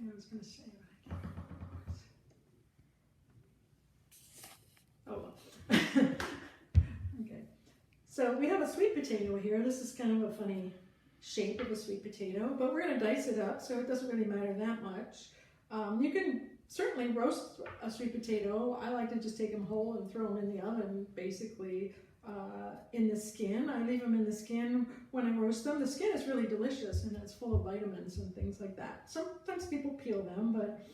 thing I was going to say, but I can't remember. Oh well. Okay. So we have a sweet potato here. This is kind of a funny shape of a sweet potato, but we're going to dice it up so it doesn't really matter that much. You can certainly roast a sweet potato. I like to just take them whole and throw them in the oven, basically in the skin. I leave them in the skin when I roast them. The skin is really delicious and it's full of vitamins and things like that. Sometimes people peel them, but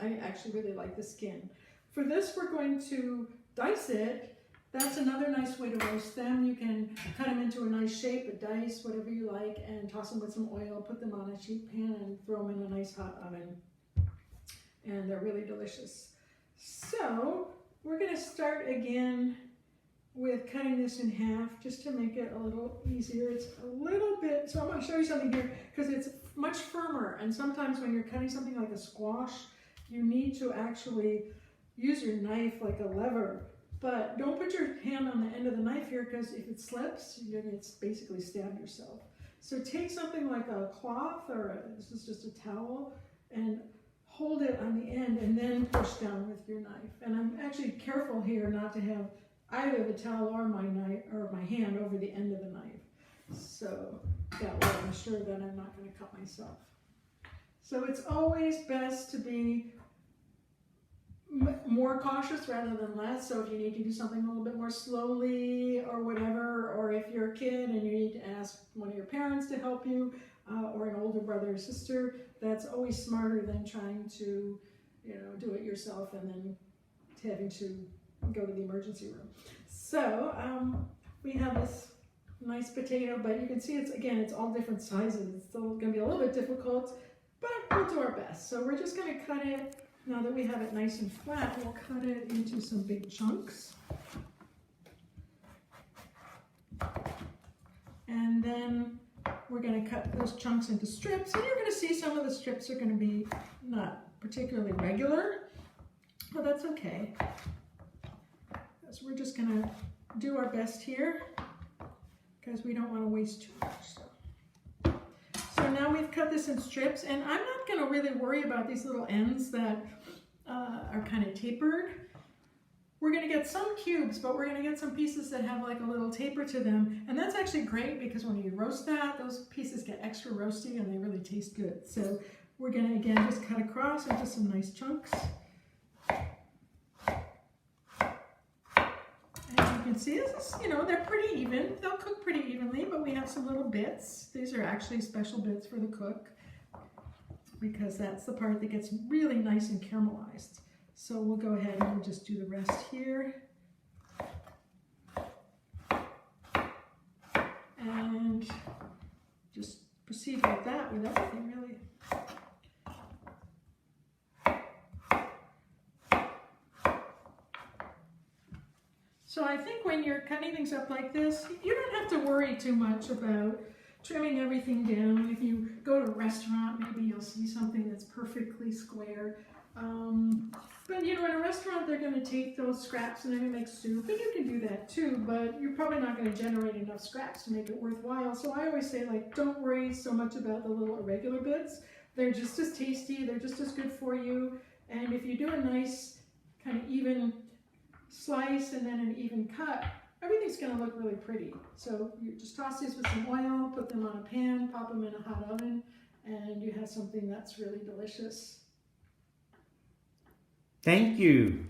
I actually really like the skin. For this, we're going to dice it. That's another nice way to roast them. You can cut them into a nice shape, a dice, whatever you like, and toss them with some oil, put them on a sheet pan and throw them in a nice hot oven. And they're really delicious. So we're going to start again with cutting this in half just to make it a little easier. It's a little bit, so I'm going to show you something here because it's much firmer, and sometimes when you're cutting something like a squash, you need to actually use your knife like a lever. But don't put your hand on the end of the knife here because if it slips, you're going to basically stab yourself. So take something like a cloth this is just a towel, and hold it on the end and then push down with your knife. And I'm actually careful here not to have either the towel or my knife or my hand over the end of the knife. So that way I'm sure that I'm not going to cut myself. So it's always best to be more cautious rather than less. So if you need to do something a little bit more slowly or whatever, or if you're a kid and you need to ask one of your parents to help you, or an older brother or sister, that's always smarter than trying to, do it yourself and then having to go to the emergency room. So we have this nice potato, but you can see it's all different sizes. It's still going to be a little bit difficult, but we'll do our best. So we're just going to cut it. Now that we have it nice and flat, we'll cut it into some big chunks. And then we're going to cut those chunks into strips, and you're going to see some of the strips are going to be not particularly regular, but that's okay. So we're just going to do our best here because we don't want to waste too much. So now we've cut this in strips, and I'm not going to really worry about these little ends that are kind of tapered. We're going to get some cubes, but we're going to get some pieces that have like a little taper to them, and that's actually great because when you roast that, those pieces get extra roasty and they really taste good. So we're going to again just cut across into some nice chunks. You can see this, they're pretty even. They'll cook pretty evenly, but we have some little bits. These are actually special bits for the cook because that's the part that gets really nice and caramelized. So we'll go ahead and we'll just do the rest here. And just proceed like that with everything, really. So I think when you're cutting things up like this, you don't have to worry too much about trimming everything down. If you go to a restaurant, maybe you'll see something that's perfectly square. But in a restaurant, they're going to take those scraps and they're going to make soup, and you can do that too, but you're probably not going to generate enough scraps to make it worthwhile. So I always say, don't worry so much about the little irregular bits. They're just as tasty, they're just as good for you, and if you do a nice kind of even slice and then an even cut, everything's going to look really pretty. So you just toss these with some oil, put them on a pan, pop them in a hot oven, and you have something that's really delicious. Thank you.